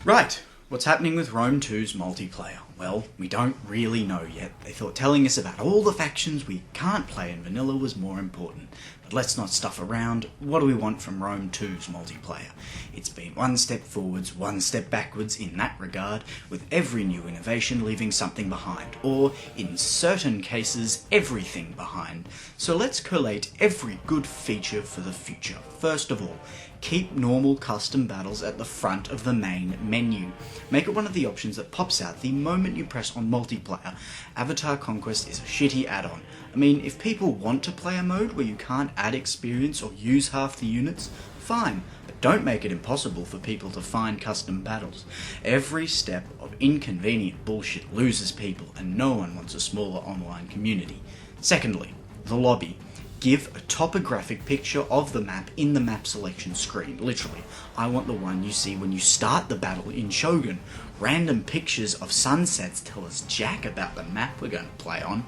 Right, what's happening with Rome 2's multiplayer? Well, we don't really know yet. They thought telling us about all the factions we can't play in vanilla was more important. But let's not stuff around. What do we want from Rome 2's multiplayer? It's been one step forwards, one step backwards in that regard, with every new innovation leaving something behind, or, in certain cases, everything behind. So let's collate every good feature for the future. First of all, keep normal custom battles at the front of the main menu. Make it one of the options that pops out the moment you press on multiplayer. Avatar Conquest is a shitty add-on. I mean, if people want to play a mode where you can't add experience or use half the units, fine, but don't make it impossible for people to find custom battles. Every step of inconvenient bullshit loses people, and no one wants a smaller online community. Secondly, the lobby. Give a topographic picture of the map in the map selection screen. Literally, I want the one you see when you start the battle in Shogun. Random pictures of sunsets tell us jack about the map we're going to play on.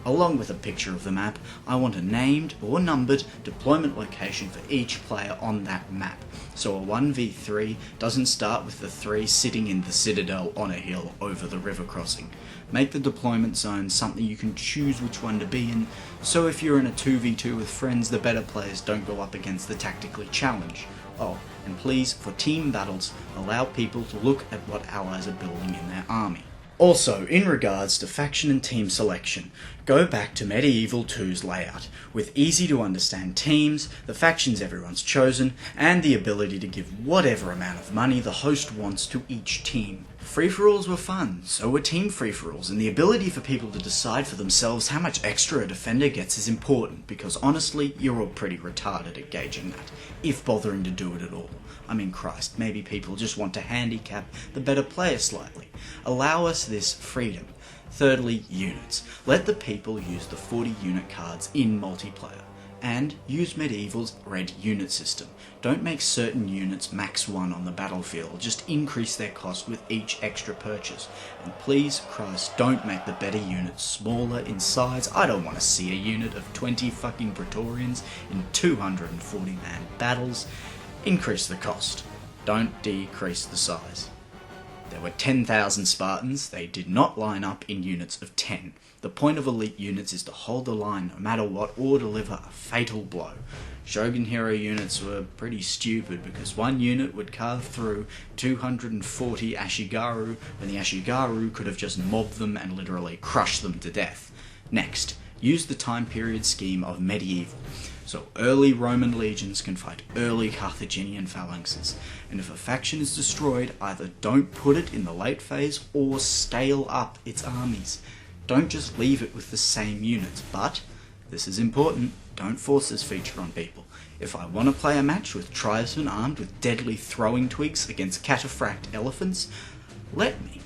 Along with a picture of the map, I want a named or numbered deployment location for each player on that map. So a 1v3 doesn't start with the 3 sitting in the citadel on a hill over the river crossing. Make the deployment zone something you can choose which one to be in, so if you're in a 2v2 with friends, the better players don't go up against the tactically challenged. Oh, and please, for team battles, allow people to look at what allies are building in their army. Also, in regards to faction and team selection, go back to Medieval 2's layout, with easy to understand teams, the factions everyone's chosen, and the ability to give whatever amount of money the host wants to each team. Free-for-alls were fun, so were team free-for-alls, and the ability for people to decide for themselves how much extra a defender gets is important, because honestly, you're all pretty retarded at gauging that, if bothering to do it at all. I mean, Christ, maybe people just want to handicap the better player slightly. Allow us this freedom. Thirdly, units. Let the people use the 40 unit cards in multiplayer. And use Medieval's red unit system. Don't make certain units max 1 on the battlefield, just increase their cost with each extra purchase. And please, Christ, don't make the better units smaller in size. I don't want to see a unit of 20 fucking Praetorians in 240-man battles. Increase the cost. Don't decrease the size. There were 10,000 Spartans. They did not line up in units of 10. The point of elite units is to hold the line no matter what or deliver a fatal blow. Shogun hero units were pretty stupid because one unit would carve through 240 Ashigaru when the Ashigaru could have just mobbed them and literally crushed them to death. Next, use the time period scheme of Medieval. So early Roman legions can fight early Carthaginian phalanxes, and if a faction is destroyed, either don't put it in the late phase or scale up its armies. Don't just leave it with the same units, but, this is important, don't force this feature on people. If I want to play a match with Triton armed with deadly throwing twigs against cataphract elephants, let me.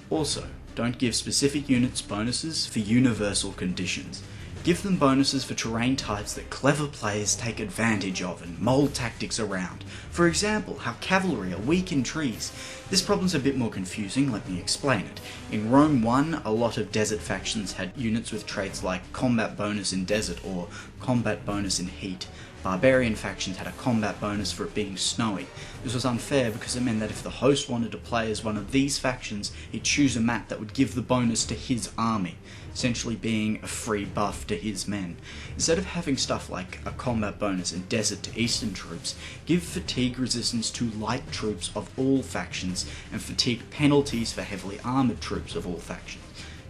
Also, don't give specific units bonuses for universal conditions. Give them bonuses for terrain types that clever players take advantage of and mold tactics around. For example, how cavalry are weak in trees. This problem's a bit more confusing, let me explain it. In Rome 1, a lot of desert factions had units with traits like combat bonus in desert or combat bonus in heat. Barbarian factions had a combat bonus for it being snowy. This was unfair because it meant that if the host wanted to play as one of these factions, he'd choose a map that would give the bonus to his army, essentially being a free buff to his men. Instead of having stuff like a combat bonus in desert to eastern troops, give fatigue resistance to light troops of all factions and fatigue penalties for heavily armoured troops of all factions.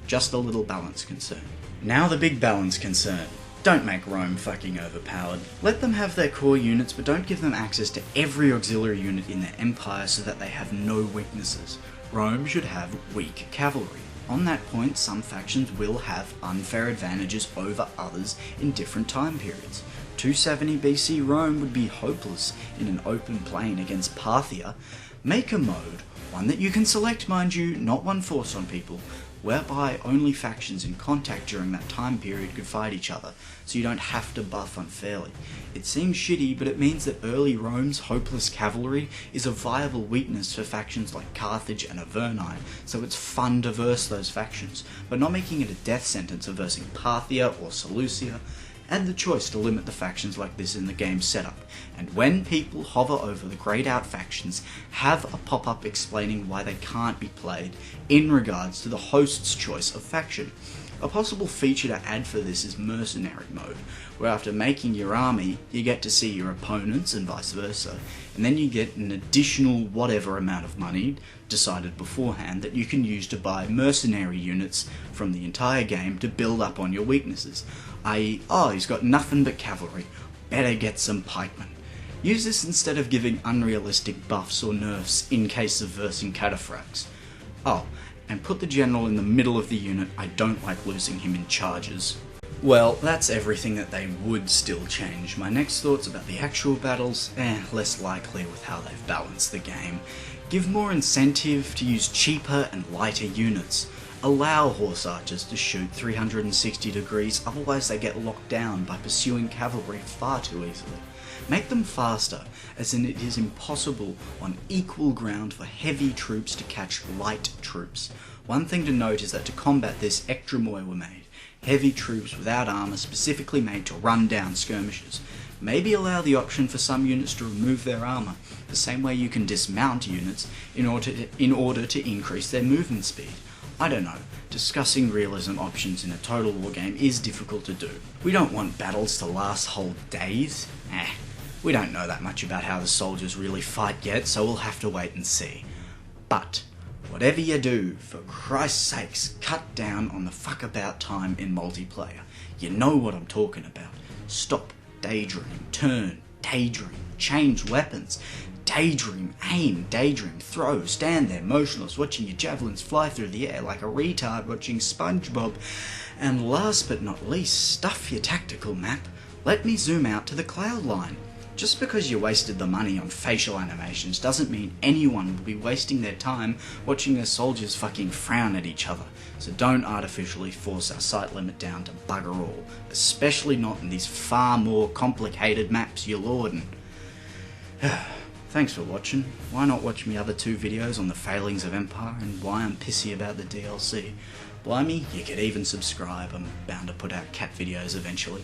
Just a little balance concern. Now the big balance concern. Don't make Rome fucking overpowered. Let them have their core units, but don't give them access to every auxiliary unit in their empire so that they have no weaknesses. Rome should have weak cavalry. On that point, some factions will have unfair advantages over others in different time periods. 270 BC Rome would be hopeless in an open plain against Parthia. Make a mode, one that you can select mind you, not one forced on people, whereby only factions in contact during that time period could fight each other, so you don't have to buff unfairly. It seems shitty, but it means that early Rome's hopeless cavalry is a viable weakness for factions like Carthage and Averni, so it's fun to verse those factions, but not making it a death sentence of versing Parthia or Seleucia. add the choice to limit the factions like this in the game setup, and when people hover over the greyed out factions, have a pop-up explaining why they can't be played in regards to the host's choice of faction. A possible feature to add for this is mercenary mode, where after making your army, you get to see your opponents and vice versa, and then you get an additional whatever amount of money decided beforehand that you can use to buy mercenary units from the entire game to build up on your weaknesses, i.e., oh, he's got nothing but cavalry, better get some pikemen. Use this instead of giving unrealistic buffs or nerfs in case of versing cataphracts. Oh, and put the general in the middle of the unit. I don't like losing him in charges. Well, that's everything that they would still change. My next thoughts about the actual battles, less likely with how they've balanced the game. Give more incentive to use cheaper and lighter units. Allow horse archers to shoot 360 degrees, otherwise they get locked down by pursuing cavalry far too easily. Make them faster, as in it is impossible on equal ground for heavy troops to catch light troops. One thing to note is that to combat this, extra moy were made. Heavy troops without armour specifically made to run down skirmishers. Maybe allow the option for some units to remove their armour, the same way you can dismount units in order to increase their movement speed. I don't know, discussing realism options in a Total War game is difficult to do. We don't want battles to last whole days. We don't know that much about how the soldiers really fight yet, so we'll have to wait and see. But whatever you do, for Christ's sakes, cut down on the fuck about time in multiplayer. You know what I'm talking about. Stop, daydream, turn, daydream, change weapons, daydream, aim, daydream, throw, stand there motionless watching your javelins fly through the air like a retard watching SpongeBob, and last but not least, stuff your tactical map. Let me zoom out to the cloud line. Just because you wasted the money on facial animations doesn't mean anyone will be wasting their time watching their soldiers fucking frown at each other, so don't artificially force our sight limit down to bugger all, especially not in these far more complicated maps you're lording. Thanks for watching. Why not watch me other 2 videos on the failings of Empire and why I'm pissy about the DLC? Blimey, you could even subscribe. I'm bound to put out cat videos eventually.